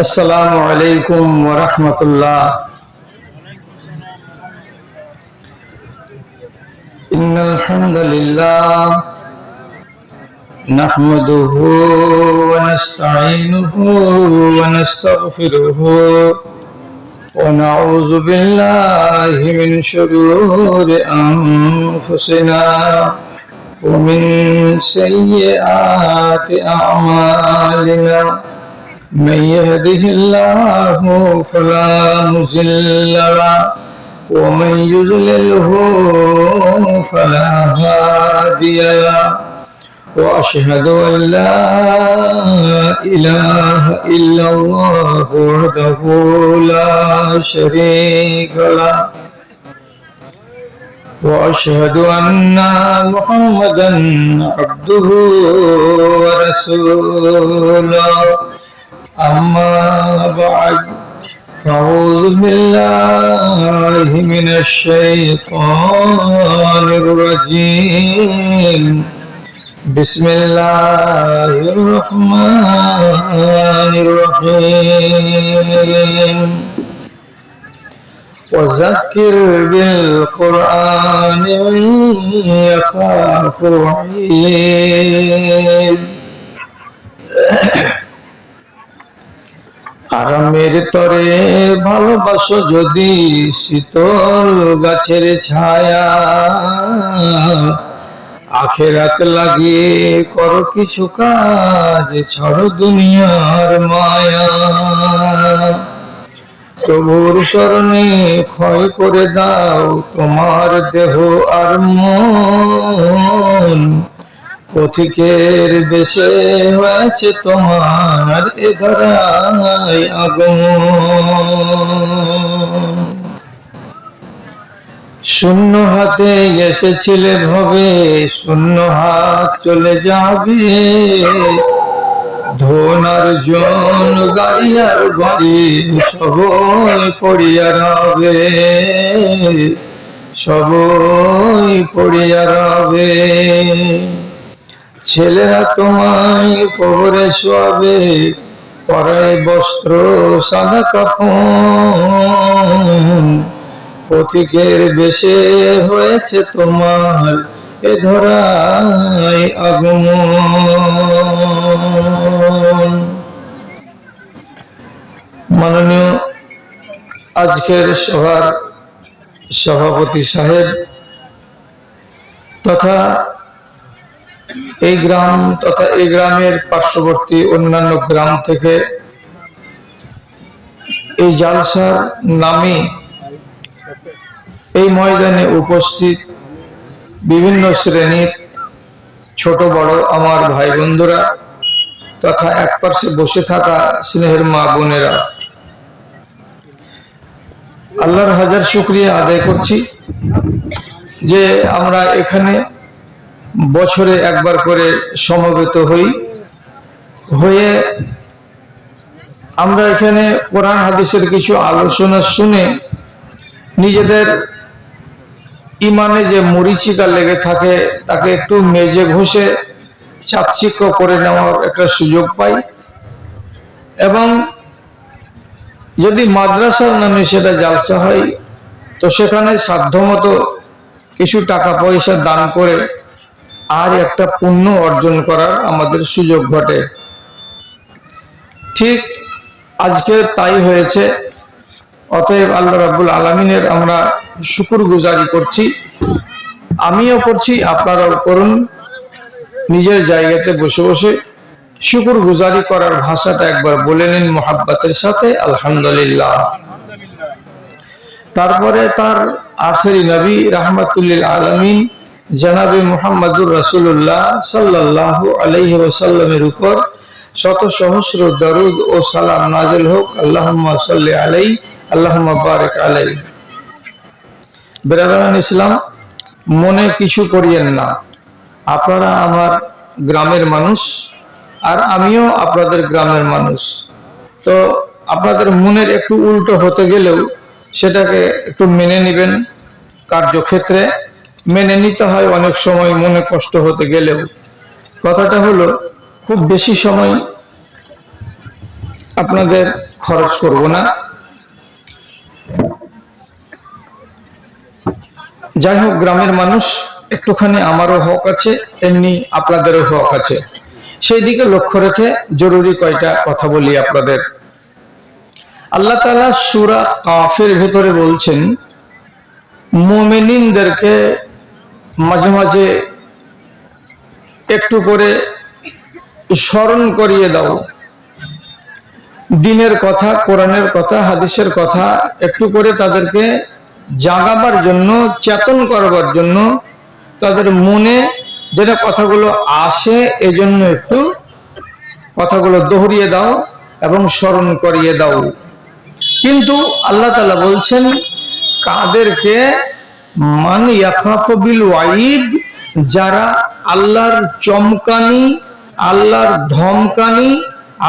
السلام عليكم ورحمة الله. إن الحمد لله نحمده ونستعينه ونستغفره ونعوذ بالله من شرور أنفسنا ومن سيئات أعمالنا. من يهده الله فلا مضل له ومن يضلله فلا هادي له وأشهد أن لا إله إلا الله وحده لا شريك له وأشهد أن محمدا عبده ورسوله. أما بعد أعوذ بالله من الشيطان الرجيم. بسم الله الرحمن الرحيم. وذكر بالقرآن من يخاف وعيد. আরামের তরে ভালোবাসো যদি শীতল গাছের ছায়া, আখেরাত লাগিয়ে করো কিছু কাজ, ছাড়ো দুনিয়ার মায়া। প্রভুর শরণে ক্ষয় করে দাও তোমার দেহ আর মন, পথিকের বেশে হয়েছে তোমার এ ধরায় আগমন। শূন্য হাতে এসেছিলে ভবে, শূন্য হাত চলে যাবে। ধন আর জন গাড়ি আর বাড়ি সবই পড়িয়া রবে, সবই পড়িয়া রবে। ছেলেরা তোমায় কবরে শোয়াবে, পরায় বস্ত্র সাদা কাফন, পথিকের বেশে হয়েছে তোমার এ ধরায় আগমন। মাননীয় আজকের সভার সভাপতি সাহেব তথা এই গ্রাম তথা এই গ্রামের পার্শ্ববর্তী অন্যান্য গ্রাম থেকে এই জালসার নামে এই ময়দানে উপস্থিত বিভিন্ন শ্রেণীর ছোট বড় আমার ভাই বন্ধুরা তথা এক পাশে বসে থাকা স্নেহের মা বোনেরা, আল্লাহর হাজার শুকরিয়া আদায় করছি যে আমরা এখানে বছরে একবার করে সমবেত হয়ে আমরা এখানে কোরআন হাদিসের কিছু আলোচনা শুনে নিজেদের ইমানে যে মরিচিকা লেগে থাকে তাকে একটু মেজে ঘষে চাকচিক্য করে নেওয়ার একটা সুযোগ পাই। এবং যদি মাদ্রাসার নামে সেটা জালসা হয় তো সেখানে সাধ্যমতো কিছু টাকা পয়সা দান করে আর একটা পুণ্য অর্জন করার আমাদের সুযোগ ঘটে। ঠিক আজকে তাই হয়েছে। অতএব আল্লাহ রাব্বুল আলামিনের আমরা শুকরগুজারি করছি, আমিও করছি, আপনারাও করুন। নিজের জায়গাতে বসে বসে শুকরগুজারি করার ভাষাটা একবার বলে নিন মুহাব্বতের সাথে, আলহামদুলিল্লাহ। তারপরে তার আখেরি নবী রাহমাতুল্লিল আলামিন জনাবে মুহাম্মদুর রাসূলুল্লাহ সাল্লাল্লাহু আলাইহি ওয়াসাল্লামের উপর শত সহস্র দরুদ ও সালাম নাযিল হোক। আল্লাহুম্মা সাল্লি আলাইহি আল্লাহুম্মা বারিক আলাইহি। বিরাদরান ইসলাম, মনে কিছু করিয়েন না, আপনারা আমার গ্রামের মানুষ আর আমিও আপনাদের গ্রামের মানুষ। তো আপনাদের মনের একটু উল্টো হতে গেলেও সেটাকে একটু মেনে নেবেন। কার্যক্ষেত্রে মেনে নিতে হয় অনেক সময় মনে কষ্ট হতে গেলেও। কথাটা হলো খুব বেশি সময় আপনাদের খরচ করব না। যাই হোক, গ্রামের মানুষ, একটুখানি আমারও হক আছে, এমনি আপনাদেরও হক আছে, সেই দিকে লক্ষ্য রেখে জরুরি কয়টা কথা বলি আপনাদের। আল্লাহ তাআলা সূরা কাফের ভেতরে বলছেন, মুমিনদেরকে মাঝে মাঝে একটু করে স্মরণ করিয়ে দাও, দ্বীনের কথা, কোরআনের কথা, হাদিসের কথা একটু করে তাদেরকে জাগাবার জন্য, চেতন করবার জন্য, তাদের মনে যেটা কথাগুলো আসে এজন্য একটু কথাগুলো দোহরিয়ে দাও এবং স্মরণ করিয়ে দাও। কিন্তু আল্লাহ তাআলা বলছেন কাদেরকে? মান ইয়াখাফু বিল ওয়াইদ, যারা আল্লাহর চমকানি, আল্লাহর ধমকানি,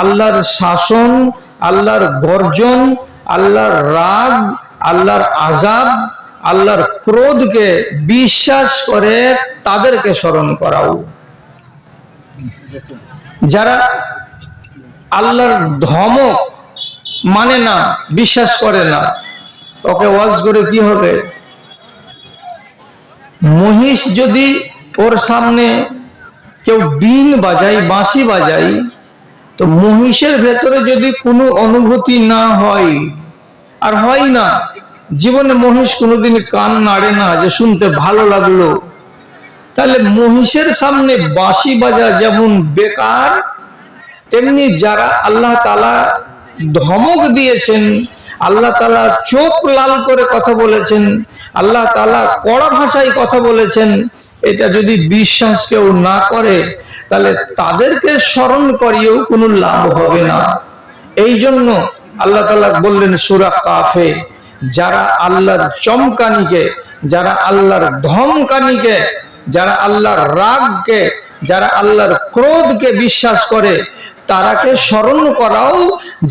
আল্লাহর শাসন, আল্লাহর গর্জন, আল্লাহর রাগ, আল্লাহর আযাব, আল্লাহর ক্রোধকে বিশ্বাস করে তাদেরকে স্মরণ করাও। যারা আল্লাহর ধমক মানে না, বিশ্বাস করে না, ওকে ওয়াজ করে কি হবে? মহিষ যদি ওর সামনে কেউ বীণ বাজাই, বাঁশি বাজাই, তো মহিষের ভেতরে যদি কোনো অনুভূতি না হয়, আর হয় না, জীবনে মহিষ কোনোদিন কান নাড়ে না যে শুনতে ভালো লাগলো, তাহলে মহিষের সামনে বাঁশি বাজা যেমন বেকার, তেমনি যারা আল্লাহ তাআলা ধমক দিয়েছেন, আল্লাহ তাআলা চোখ লাল করে কথা বলেছেন, আল্লাহ তাআলা কড়া ভাষায় কথা বলেছেন, এটা যদি বিশ্বাস কেউ না করে, তাহলে তাদেরকে স্মরণ করিয়েও কোনো লাভ হবে না। এই জন্য আল্লাহ তাআলা বললেন সূরা কাফে, যারা আল্লাহর চমকানিকে, যারা আল্লাহর ধমকানিকে, যারা আল্লাহর রাগকে, যারা আল্লাহর ক্রোধকে বিশ্বাস করে, তারাকে স্মরণ করাও,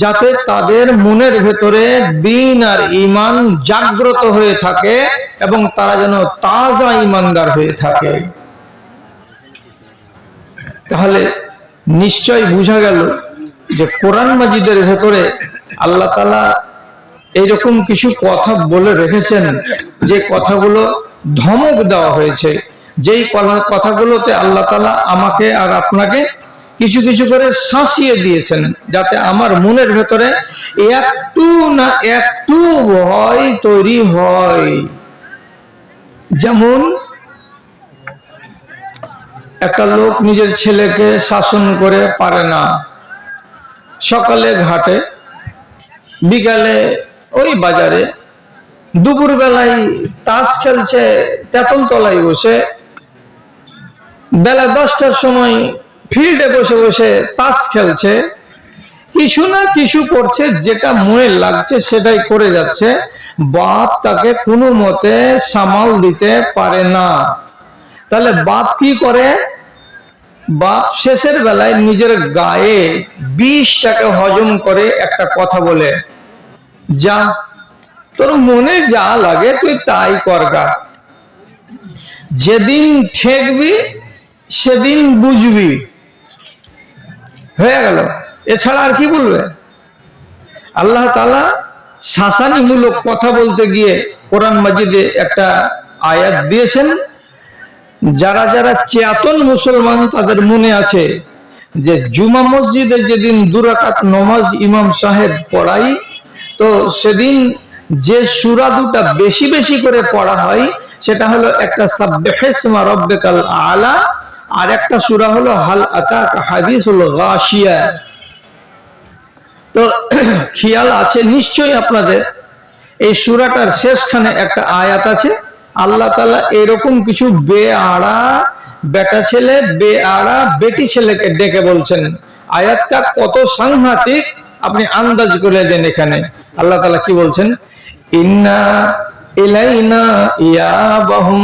যাতে তাদের মনের ভেতরে দ্বীন আর ঈমান জাগ্রত হয়ে থাকে এবং তারা যেন তাজা ঈমানদার হয়ে থাকে। তাহলে নিশ্চয় বোঝা গেল যে কোরআন মাজিদের ভেতরে আল্লাহ তাআলা এইরকম কিছু কথা বলে রেখেছেন, যে কথাগুলো ধমক দেওয়া হয়েছে, যেই কথাগুলোতে আল্লাহ তাআলা আমাকে আর আপনাকে কিছু কিছু করে শাসিয়ে দিয়েছেন, যাতে আমার মনের ভেতরে একটু না একটু ভয় তৈরি হয়। যেমন একটা লোক নিজের ছেলেকে শাসন করে পারে না, সকালে ঘাটে, বিকালে ওই বাজারে, দুপুর বেলায় তাস খেলছে তেঁতুল তলায় বসে, বেলা 10টার সময় ফিল্ডে বসে বসে তাস খেলছে, কিছু না কিছু করছে, যেটা মনে লাগছে সেটাই করে যাচ্ছে। বাপ তাকে কোনো মতে সামাল দিতে পারে না। তাহলে বাপ কি করে? বাপ শেষের বেলায় নিজের গায়ে বিষটাকে হজম করে একটা কথা বলে, যা তোর মনে যা লাগে তুই তাই করগা, যেদিন ঠেকবি সেদিন বুঝবি, হয়ে গেল। এছাড়া আর কি বলবে? আল্লাহ তাআলা শাসানিমূলক কথা বলতে গিয়ে কোরআন মাজিদে একটা আয়াত দিয়েছেন। যারা যারা চেতন মুসলমান তাদের মনে আছে যে জুমা মসজিদে যেদিন 2 রাকাত নামাজ ইমাম সাহেব পড়াই, তো সেদিন যে সূরা দুটা বেশি বেশি করে পড়া হয় সেটা হলো একটা সাব্বিহিসমা রাব্বিকাল আলা, আর একটা সূরা হলো হাল আতাকা হাদিসুল গাশিয়া। তো খেয়াল আছে নিশ্চয়ই আপনাদের, এই সূরাটার শেষখানে একটা আয়াত আছে, আল্লাহ তাআলা এরকম কিছু বেআড়া বেটা ছেলে, বেআড়া বেটি ছেলেকে ডেকে বলছেন। আয়াতটা কত সাংঘাতিক আপনি আন্দাজ করে দেন। এখানে আল্লাহ তাআলা কি বলছেন? ইন্না ইলাইনা ইয়াবাহুম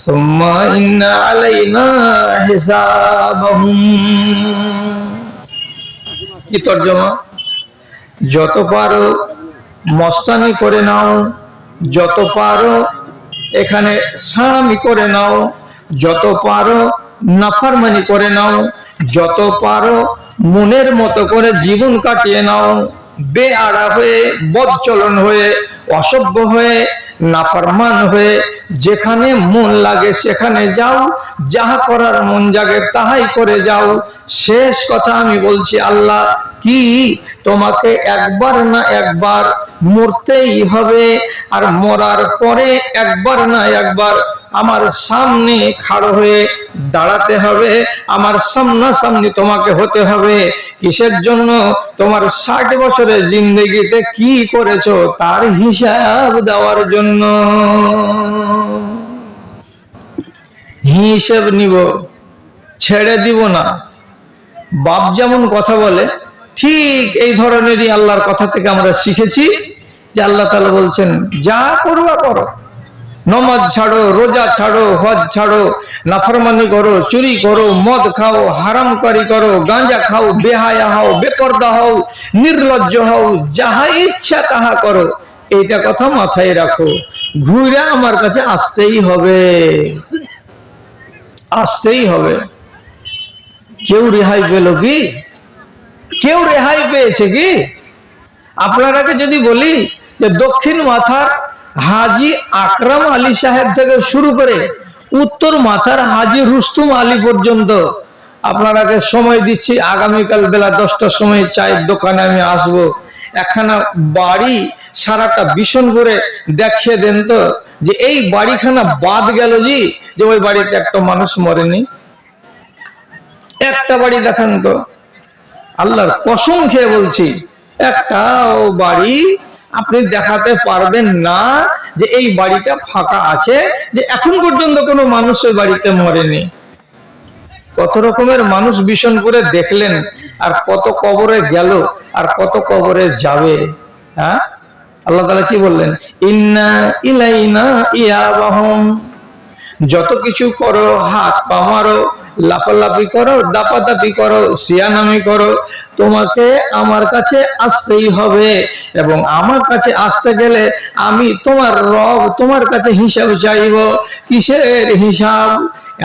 সুম্মা ইন্না আলাইনা হিসাবাহুম। কি তরজমা? যত পারো মস্তানি করে নাও, যত পারো এখানে সারামি করে নাও, যত পারো নাফরমানি করে নাও, যত পারো মনের মতো করে জীবন কাটিয়ে নাও, বেআরা হয়ে, বদচলন হয়ে, অসভ্য হয়ে, নাফরমান হয়ে, যেখানে মন লাগে সেখানে যাও, যাহা করার মন জাগে তাহাই করে যাও। শেষ কথা আমি বলছি, আল্লাহ কি তোমাকে একবার না একবার মরতেই হবে, আর মরার পরে একবার না একবার আমার সামনে খাড়ো হয়ে দাঁড়াতে হবে, আমার সামনাসামনি তোমাকে হতে হবে। কিসের জন্য? তোমার 60 বছরের জিন্দেগিতে কি করেছো তার হিসাব দেওয়ার জন্য। হিসাব নিব, ছেড়ে দিব না। বাপ যেমন কথা বলে ঠিক এই ধরনেরই আল্লাহর কথা থেকে আমরা শিখেছি যে আল্লাহ তাআলা বলছেন, যা করবা করো, নমাজ ছাড়ো, রোজা ছাড়ো, হজ ছাড়ো, নাফরমানি করো, চুরি করো, মদ খাও, হারামকারী করো, গাঁজা খাও, বেহায়া হও, বেপরদা হও, নির্লজ্জ হও, যাহা ইচ্ছা তাহা করো, এইটা কথা মাথায় রাখো। ঘুরে আমার কাছে আসতেই হবে, আসতেই হবে। কেউ রেহাই পেল কি? কেউ রেহাই পেয়েছে কি? আপনারাকে যদি বলি যে দক্ষিণ মাথার হাজী আকরাম আলী সাহেব থেকে শুরু করে উত্তর মাথার হাজী রুস্তুম আলী পর্যন্ত, আপনারাকে সময় দিচ্ছি, আগামীকাল বেলা 10টার সময় চায়ের দোকানে আমি আসব, একখানা বাড়ি সারাটা বিশনপুরে দেখিয়ে দেন তো যে এই বাড়িখানা বাদ গেল জি, যে ওই বাড়িতে একটা মানুষ মরেনি। একটা বাড়ি দেখান তো, আল্লাহর কসম খেয়ে বলছি, একটাও বাড়ি আপনি দেখাতে পারবেন না যে এই বাড়িটা ফাঁকা আছে, যে এখন পর্যন্ত কোনো মানুষ ওই বাড়িতে মরেনি। কত রকমের মানুষ বিশনপুরে দেখলেন, আর কত কবরে গেল, আর কত কবরে যাবে। হ্যাঁ, আল্লাহ তাআলা কি বললেন? ইন্না ইলাইনা ইয়াবাহুম। যত কিছু করো, হাত পা মারো, লাফালাফি করো, দাপাদাপি করো, সিয়ানামি করো, তোমাকে আমার কাছে আসতেই হবে। এবং আমার কাছে আসতে গেলে আমি তোমার রব তোমার কাছে হিসাব চাইব। কিসের হিসাব?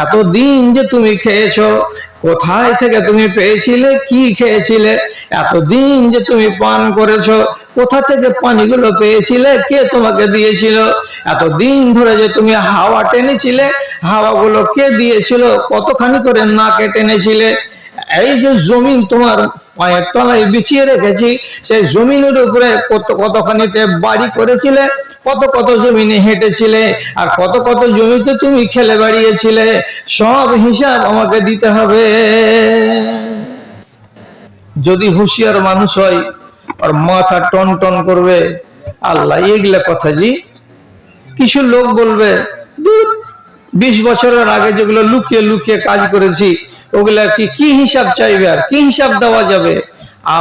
এতদিন যে তুমি খেয়েছো, কোথায় থেকে তুমি পেয়েছিলে, কি খেয়েছিলে? এতদিন যে তুমি পান করেছো, কোথা থেকে পানিগুলো পেয়েছিলে, কে তোমাকে দিয়েছিল? এতদিন ধরে যে তুমি হাওয়া টেনেছিলে, হাওয়াগুলো কে দিয়েছিল? কতখানি করে নাকে টেনেছিলে? এই যে জমিন তোমার পায়ের তলায় বিছিয়ে রেখেছি, সেই জমিনের উপরে কতখানিতে বাড়ি করেছিলে, কত কত জমিনে হেঁটেছিলে, আর কত কত জমিতে তুমি খেলে বেড়িয়েছিলে, সব হিসাব আমাকে দিতে হবে। যদি হুঁশিয়ার মানুষ হয় আর মাথা টন টন করবে, আল্লাহ এগুলা কথা জি। কিছু লোক বলবে 20 বছরের আগে যেগুলো লুকিয়ে লুকিয়ে কাজ করেছি, ওগুলা কি হিসাব চাইবে, আর কি হিসাব দেওয়া যাবে?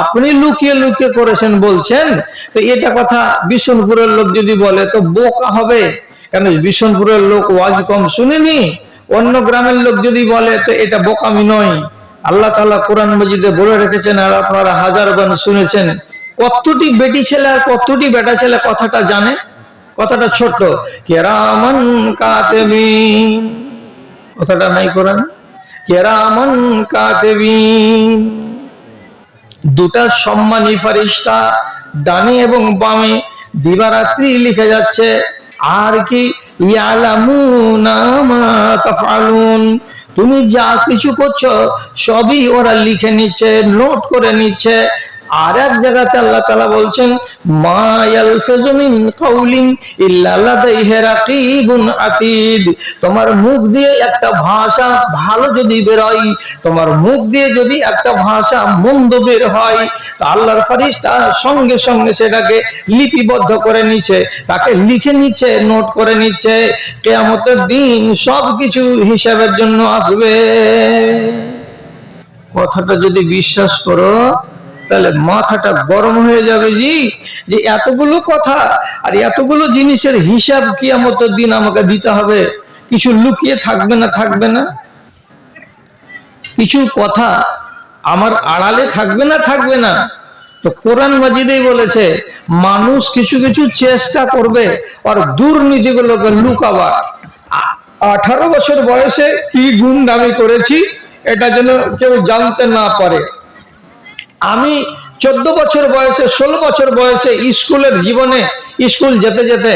আপনি লুকিয়ে লুকিয়ে করেছেন বলছেন, তো এটা কথা বিশনপুরের লোক যদি বলে তো বোকা হবে। কেন? বিশনপুরের লোক ওয়াজ কম শুনেনি? অন্য গ্রামের লোক যদি বলে তো এটা বোকামি নয়। আল্লাহ তাআলা কোরআন মাজিদে বলে রেখেছেন, আর আপনারা হাজারবার শুনেছেন। কতটি বেটি ছেলে আর কতটি বেটা ছেলে কথাটা জানে? কথাটা ছোট, কিরামান কাতিবিন, কথাটা নাই কোরআন? কিরামান কাতিবিন, দুটা সম্মানী ফেরেশতা ডানে এবং বামে দিবারাত্রি লিখে যাচ্ছে। আর কি? ইয়ালামুনা মা তাফআলুন, তুমি যা কিছু করছো সবই ওরা লিখে নিচ্ছে, নোট করে নিচ্ছে। আর এক জায়গাতে আল্লাহ তাআলা বলছেন, মা ইয়ালফিযু মিন কাউলিন ইল্লা লাদাইহি রাকীবুন আতীদ, তোমার মুখ দিয়ে একটা ভাষা ভালো যদি বের হয়, তোমার মুখ দিয়ে যদি একটা ভাষা মন্দ বের হয়, তো আল্লাহর ফেরেশতা সঙ্গে সঙ্গে সেটাকে লিপিবদ্ধ করে নিচ্ছে, তাকে লিখে নিচ্ছে, নোট করে নিচ্ছে। কিয়ামতের দিন সবকিছু হিসাবের জন্য আসবে। কথাটা যদি বিশ্বাস করো তাহলে মাথাটা গরম হয়ে যাবে জি, যে এতগুলো কথা আর এতগুলো জিনিসের হিসাব কিয়ামতের দিন আমাকে দিতে হবে। কিছু লুকিয়ে থাকবে না, থাকবে না? কিছু কথা আমার আড়ালে থাকবে না, থাকবে না? তো কোরআন মাজিদেই বলেছে, মানুষ কিছু কিছু চেষ্টা করবে আর দুর্নীতিগুলোকে লুকাবার। 18 বছর বয়সে কি গুণামি করেছি এটা যেন কেউ জানতে না পারে। আমি 14 বছর বয়সে 16 বছর বয়সে স্কুলের জীবনে স্কুল যেতে যেতে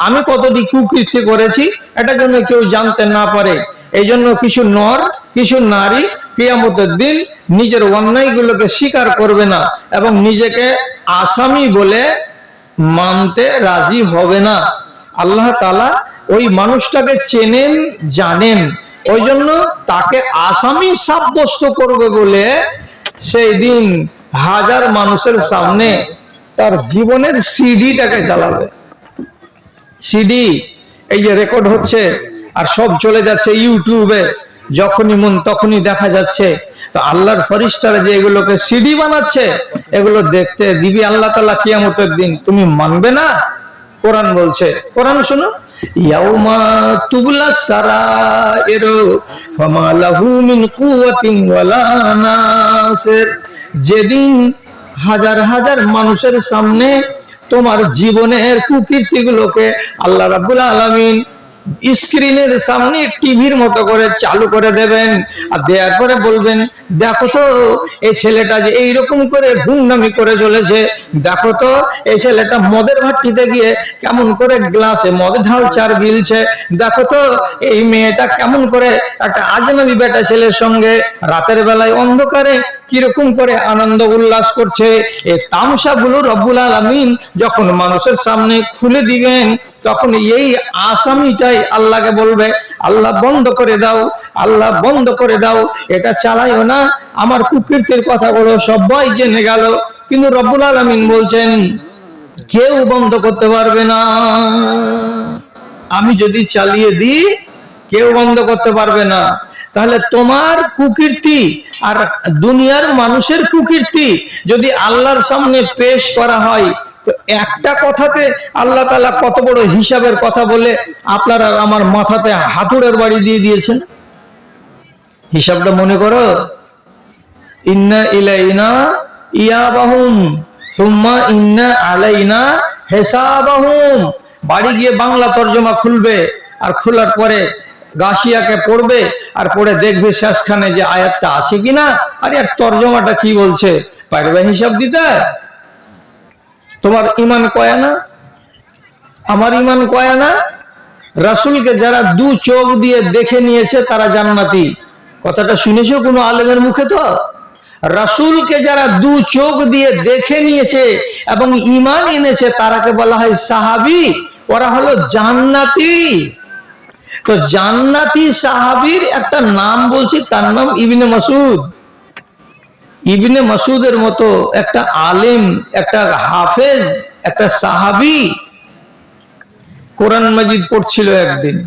আমি কতটি কুকীর্তি করেছি এটা জন্য কেউ জানতে না পারে, এই জন্য কিছু নর কিছু নারী কিয়ামতের দিন নিজের অন্যায়গুলোকে স্বীকার করবে না এবং নিজেকে আসামি বলে মানতে রাজি হবে না। আল্লাহ তাআলা ওই মানুষটাকে চেনেন জানেন, ওই জন্য তাকে আসামি সাব্যস্ত করবে বলে সেই দিন হাজার মানুষের সামনে তার জীবনের সিডিটাকে চালাবে। সিডি এই যে রেকর্ড হচ্ছে আর সব চলে যাচ্ছে ইউটিউবে, যখনই মন তখনই দেখা যাচ্ছে। তো আল্লাহর ফেরেশতারা যে এগুলোকে সিডি বানাচ্ছে এগুলো দেখতে দিবি আল্লাহ তাআলা কিয়ামতের দিন, তুমি মানবে না? কোরআন বলছে, কোরআন শোনো, ইয়াউমা তুবলা সারাইরু ফামা লাহু মিন কুওয়াতিন ওয়ালা নাসির, যেদিন হাজার হাজার মানুষের সামনে তোমার জীবনের কুকীর্তিগুলোকে আল্লাহ রাব্বুল আলামিন স্ক্রিনের সামনে টিভির মতো করে চালু করে দেবেন, আর দেওয়ার পরে বলবেন, দেখো তো এই ছেলেটা যে এইরকম করে গুন্ডামি করে চলেছে, দেখো তো এই ছেলেটা মদের ভাট্টিতে গিয়ে কেমন করে গ্লাসে মদ ঢালচার গিলছে, দেখো তো এই মেয়েটা কেমন করে একটা আজনবী বেটা ছেলের সঙ্গে রাতের বেলায় অন্ধকারে কিরকম করে আনন্দ উল্লাস করছে। এই তামসাগুলো রব্বুল আলামিন যখন মানুষের সামনে খুলে দিবেন তখন এই আসামিটাই আল্লাহকে বলবে, আল্লাহ বন্ধ করে দাও, আল্লাহ বন্ধ করে দাও, এটা চালাইও না, আমার কুকীর্তির কথাগুলো সবাই জেনে গেল। কিন্তু রব্বুল আলামিন বলছেন কেউ বন্ধ করতে পারবে না, আমি যদি চালিয়ে দিই কেউ বন্ধ করতে পারবে না। তাহলে তোমার কুকীর্তি আর দুনিয়ার মানুষের কুকীর্তি যদি আল্লাহর সামনে পেশ করা হয় তো একটা কথাতে আল্লাহ তাআলা কত বড় হিসাবের কথা বলে আপনারা আমার মাথাতে হাতুড়ের বাড়ি দিয়ে দিয়েছেন। হিসাবটা মনে করো, ইন্না ইলাইনা ইয়াবাহুম সুম্মা ইন্না আলাইনা হিসাবাহুম। বাড়ি গিয়ে বাংলা তরজমা খুলবে আর খোলার পরে গাশিয়াকে পড়বে আর পড়ে দেখবে শেষখানে যে আয়াতটা আছে কিনা, আরে আর তরজমাটা কি বলছে, পারবে হিসাব দিতে? তোমার ইমান কয় না, আমার ইমান কয় না? রাসূলকে যারা দু চোখ দিয়ে দেখে নিয়েছে তারা জান্নাতি, কথাটা শুনেছো কোনো আলেমের মুখে? তো রাসূলকে যারা দু চোখ দিয়ে দেখে নিয়েছে এবং ঈমান এনেছে তারাকে বলা হয় সাহাবী, ওরা হলো জান্নাতি। তো জান্নাতি সাহাবীর একটা নাম বলছি, তার নাম ইবনে মাসউদ। ইবনে মাসউদের মতো একটা আলেম, একটা হাফেজ, একটা সাহাবী কোরআন মাজিদ পড়ছিল একদিন।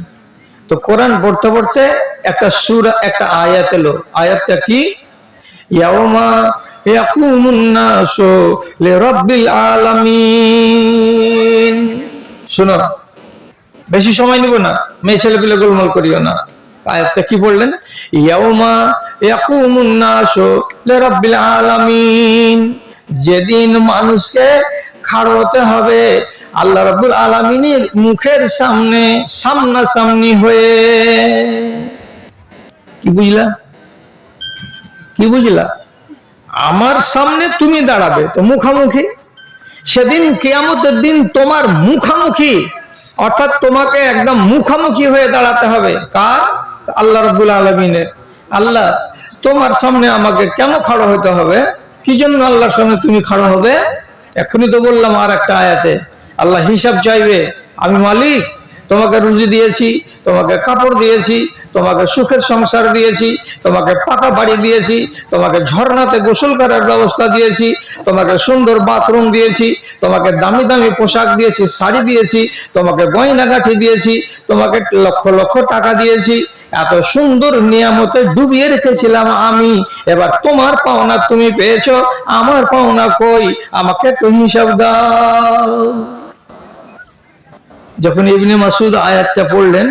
তো কোরআন পড়তে পড়তে একটা সূরা, একটা আয়াত এলো। আয়াতটা কি? ইয়াউমা ইয়াকুমুন নাসু লিরাব্বিল আলামিন। শোনো, বেশি সময় নিব না, মেয়ে ছেলেগুলো গোলমাল করিও না। আয়াতটা কি বললেন? ইয়াউমা ইয়াকুমুন নাসু লিরাব্বিল আলামিন, যেদিন মানুষকে খাড়া হতে হবে আল্লাহ রাব্বুল আলামিনের মুখের সামনে, সামনাসামনি হয়ে। কি বুঝলা? কি বুঝলা? আমার সামনে তুমি দাঁড়াবে তো মুখামুখি, সেদিন কিয়ামতের দিন তোমার মুখামুখি, অর্থাৎ তোমাকে একদম মুখামুখি হয়ে দাঁড়াতে হবে। কার? আল্লাহ রাব্বুল আলামিনের। আল্লাহ তোমার সামনে আমাকে কেন খাড়া হতে হবে? কি জন্য আল্লাহর সামনে তুমি খাড়া হবে? এখনই তো বললাম আর একটা আয়াতে, আল্লাহ হিসাব চাইবে। আমি মালিক, তোমাকে রুজি দিয়েছি, তোমাকে কাপড় দিয়েছি, তোমাকে সুখের সংসার দিয়েছি, তোমাকে পাকা বাড়ি দিয়েছি, তোমাকে ঝর্ণাতে গোসল করার ব্যবস্থা দিয়েছি, তোমাকে সুন্দর বাথরুম দিয়েছি, তোমাকে দামি দামি পোশাক দিয়েছি, শাড়ি দিয়েছি, তোমাকে গয়নাগাঠি দিয়েছি, তোমাকে লক্ষ লক্ষ টাকা দিয়েছি, এত সুন্দর নিয়ামতে ডুবিয়ে রেখেছিলাম আমি। এবার তোমার পাওনা তুমি পেয়েছো, আমার পাওনা কই? আমাকে একটু হিসাব দাও। যখন ইবনে মাসউদ আয়াতটা পড়লেন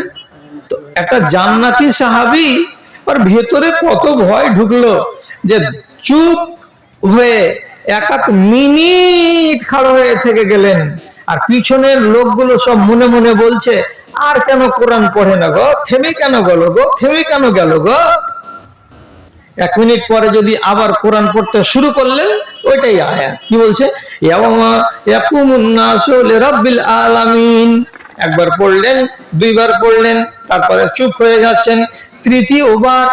তো একটা জান্নাতি সাহাবী, আর ভেতরে কত ভয় ঢুকলো যে চুপ হয়ে এক এক মিনিট খাড়া হয়ে থেকে গেলেন। আর পিছনের লোকগুলো সব মনে মনে বলছে, আর কেন কোরআন পড়ে না গো, থেমে কেন গেল গো, থেমে কেন গেল গো? 1 মিনিট পরে যদি আবার কোরআন পড়তে শুরু করলেন, ওইটাই আয়াত। কি বলছে? ইয়াওমা ইয়াকুমুন নাসু লিরাব্বিল আলামিন। একবার পড়লেন, দুইবার পড়লেন, তারপরে চুপ হয়ে যাচ্ছেন, তৃতীয়বার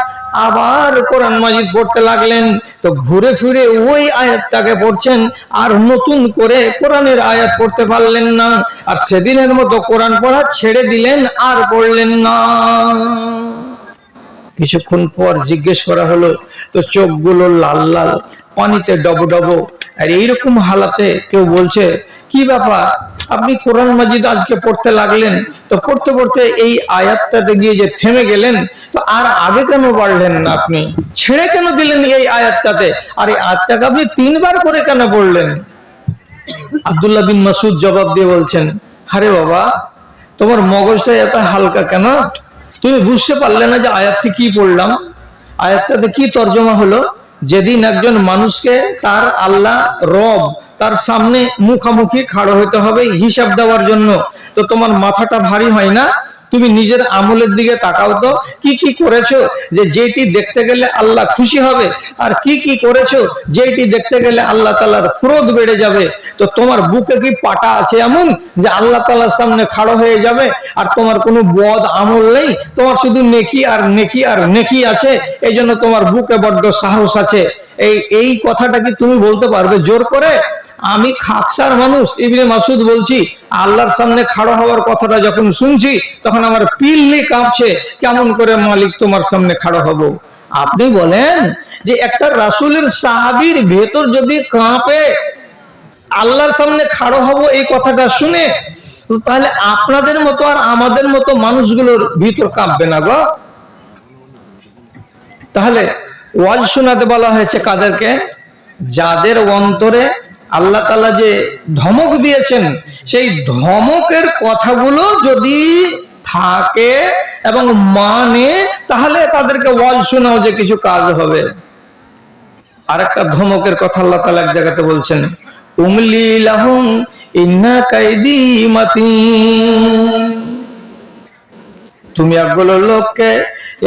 আবার কোরআন মাজিদ পড়তে লাগলেন। তো ঘুরে ফিরে ওই আয়াতটাকে পড়ছেন, আর নতুন করে কোরআনের আয়াত পড়তে পারলেন না, আর সেদিনের মতো কোরআন পড়া ছেড়ে দিলেন, আর পড়লেন না। কিছুক্ষণ পর জিজ্ঞেস করা হলো, তো চোখগুলো লাল লাল, পানিতে ডবডব, আর এইরকম হালাতে কেউ বলছে, কি ব্যাপার, আপনি কোরআন মাজিদ আজকে পড়তে লাগলেন, তো পড়তে পড়তে এই আয়াতটাতে গিয়ে যে থেমে গেলেন, তো আর আগে কেন বাড়লেন না, আপনি ছেড়ে কেন দিলেন এই আয়াতটাতে, আর এই আয়াতটাকে আপনি 3 বার করে কেন পড়লেন? আব্দুল্লাহ বিন মাসউদ জবাব দিয়ে বলছেন, আরে বাবা, তোমার মগজটা এত হালকা কেন? তুমি বুঝতে পারলে না যে আয়াতটি কি পড়লাম? আয়াতটাতে কি তর্জমা হলো? যেদিন একজন মানুষকে তার আল্লাহ রব তার সামনে মুখামুখি খাড়া হতে হবে হিসাব দেওয়ার জন্য, তো তোমার মাথাটা ভারী হয় না? তুমি নিজের আমলের দিকে তাকাও তো, কি কি করেছো যে যেটি দেখতে গেলে আল্লাহ খুশি হবে, আর কি কি করেছো যেটি দেখতে গেলে আল্লাহ তাআলার ক্রোধ বেড়ে যাবে। তো তোমার বুকে কি পাটা আছে এমন যে আল্লাহ তাআলার সামনে খাড়া হয়ে যাবে, আর তোমার কোনো বদ আমল নেই, তোমার শুধু নেকি আর নেকি আর নেকি আছে, এই জন্য তোমার বুকে বড্ড সাহস আছে? এই কথাটা কি তুমি বলতে পারবে জোর করে? আমি খাকসার মানুষ, ইবনে মাসউদ বলছি, আল্লাহর সামনে খাড়া হওয়ার কথাটা যখন শুনছি, তখন আমার পিল্লি কাঁপছে, কেমন করে মালিক তোমার সামনে খাড়া হব? আপনি বলেন যে একটা রাসূলের সাহাবীর ভেতর যদি কাঁপে আল্লাহর সামনে খাড়া হব এই কথাটা শুনে, তাহলে আপনাদের মতো আর আমাদের মতো মানুষগুলোর ভিতর কাঁপবে না গো? তাহলে ওয়াজ শোনাতে বলা হয়েছে কাদেরকে? যাদের অন্তরে আল্লাহ তাআলা যে ধমক দিয়েছেন, সেই ধমকের কথাগুলো যদি থাকে এবং মানে, তাহলে তাদেরকে ওয়াজ শোনাও যে কিছু কাজ হবে। আরেকটা ধমকের কথা আল্লাহ তাআলা এক জায়গাতে বলছেন, উমলি লাহুম ইন্না কাইদি মাতিন। তুমি একগুলো লোককে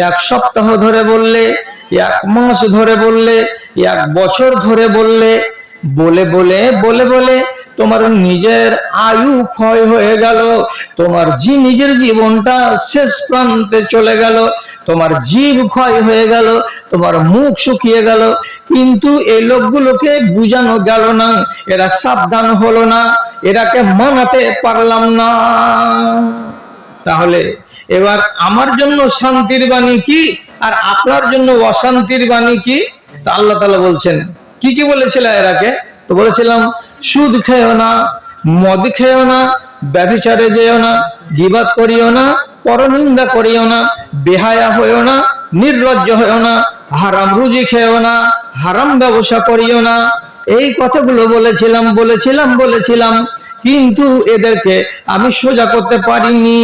1 সপ্তাহ ধরে বললে, 1 মাস ধরে বললে, 1 বছর ধরে বললে, বলে বলে বলে বলে তোমার নিজের আয়ু ক্ষয় হয়ে গেল, তোমার নিজের জীবনটা শেষ প্রান্তে চলে গেল, তোমার জীব ক্ষয় হয়ে গেল, তোমার মুখ শুকিয়ে গেল, কিন্তু এই লোকগুলোকে বুঝানো গেল না, এরা সাবধান হলো না, এরাকে মানাতে পারলাম না। তাহলে এবার আমার জন্য শান্তির বাণী কি, আর আপনার জন্য অশান্তির বাণী কি? তা আল্লাহ তাআলা বলছেন, কি কি বলেছিল এরাকে? তো বলেছিলাম, সুদ খেও না, মদ খেও না, ব্যভিচারে যেও না, গীবাত করিও না, পরনিন্দা করিও না, বেহায়া হইও না, নির্লজ্জ হইও না, হারাম রুজি খেও না, হারাম ব্যবসা করিও না। এই কথাগুলো বলেছিলাম বলেছিলাম বলেছিলাম, কিন্তু এদেরকে আমি সোজা করতে পারিনি।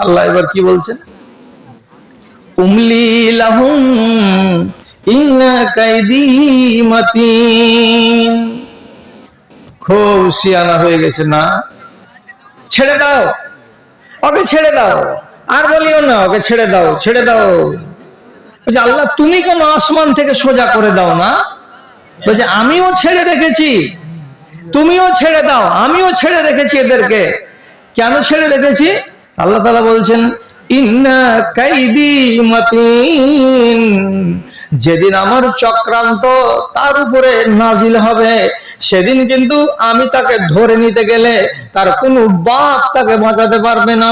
আল্লাহ এবার কি বলছেন? উমলি লাহুম ইন্না কাইদি মাতিন। খুব শিয়ানা হয়ে গেছে না? ছেড়ে দাও, ওকে ছেড়ে দাও, আর বলিও না, ওকে ছেড়ে দাও, ছেড়ে দাও। বলছে, আল্লাহ তুমি কেন আসমান থেকে সোজা করে দাও না? বলছে, আমিও ছেড়ে রেখেছি, তুমিও ছেড়ে দাও, আমিও ছেড়ে রেখেছি এদেরকে। কেন ছেড়ে রেখেছি? আল্লাহ তাআলা বলছেন, ইন্না কাইদি মাতিন। যেদিন আমার চক্রান্ত তার উপরে নাজিল হবে, সেদিন কিন্তু আমি তাকে ধরে নিতে গেলে তার কোনো বাপ তাকে বাঁচাতে পারবে না।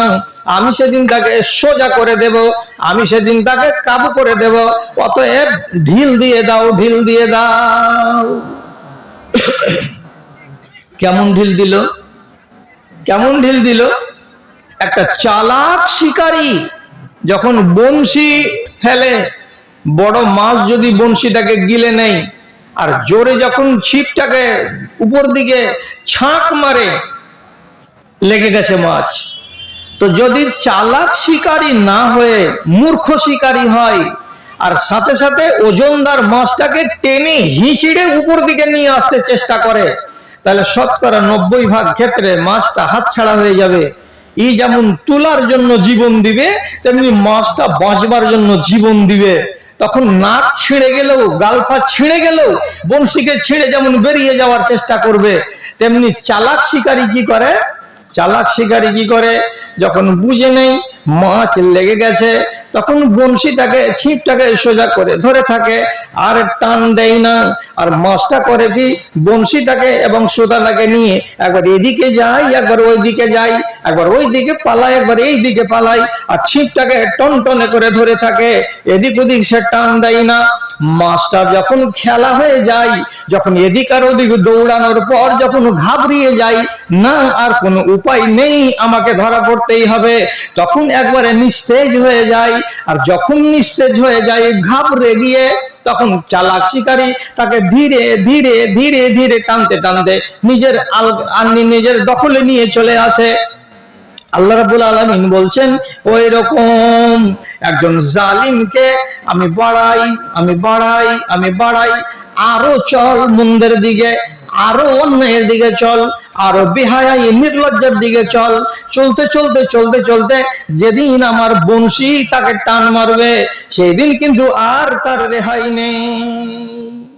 আমি সেদিন তাকে সোজা করে দেব, আমি সেদিন তাকে কাবু করে দেব। অতএব ঢিল দিয়ে দাও, ঢিল দিয়ে দাও। কেমন ঢিল দিল? কেমন ঢিল দিল? একটা চালাক শিকারী যখন বংশী ফেলে, বড় মাছ যদি বংশীটাকে গিলে নেয়, আর জোরে যখন ছিপটাকে উপর দিকে ছাঁক মারে, লেগে গেছে মাছ। তো যদি চালাক শিকারী না হয়ে মূর্খ শিকারী হয়, আর সাথে সাথে ওজনদার মাছটাকে টেনে হিঁচড়ে উপর দিকে নিয়ে আসতে চেষ্টা করে, তাহলে শতকরা 90% ক্ষেত্রে মাছটা হাতছাড়া হয়ে যাবে। এই যেমন তোলার জন্য জীবন দিবে, তেমনি মাছটা বাঁচবার জন্য জীবন দিবে। তখন নাক ছিঁড়ে গেলেও, গালফা ছিঁড়ে গেলেও বংশীকে ছিঁড়ে যেমন বেরিয়ে যাওয়ার চেষ্টা করবে, তেমনি চালাক শিকারী কি করে, চালাক শিকারী কি করে, যখন বুঝে নেই মাছ লেগে গেছে, তখন বংশীটাকে, ছিপটাকে সোজা করে ধরে থাকে আর টান দেয় না। আর মাছটা করে কি, বংশীটাকে এবং সুতাটাকে নিয়ে একবার এদিকে যায়, একবার ওই দিকে যায়, একবার ওই দিকে পালায়, একবার এই দিকে পালায়, আর ছিপটাকে টনটনে করে ধরে থাকে, এদিক ওদিক সে টান দেয় না। মাছটা যখন খেলা হয়ে যায়, যখন এদিক আর ওদিক দৌড়ানোর পর যখন ঘাবড়িয়ে যায়, না আর কোনো উপায় নেই, আমাকে ধরা পড়তেই হবে, তখন একবারে নিস্তেজ হয়ে যায়। আর যখন নিস্তেজ হয়ে যায়, ঘাবড়ে গিয়ে, তখন চালাক শিকারী তাকে ধীরে ধীরে ধীরে ধীরে টানতে টানতে নিজের দখলে নিয়ে চলে আসে। আল্লাহ রাব্বুল আলামিন বলছেন, ওই রকম একজন জালিমকে আমি বাড়াই, আরো চল মন্দের দিকে, আরো অন্যায়ের দিকে চল, আরো বেহায়াই নির্লজ্জার দিকে চল। চলতে চলতে চলতে চলতে যেদিন আমার বংশী তাকে টান মারবে, সেই দিন কিন্তু আর তার রেহাই নেই।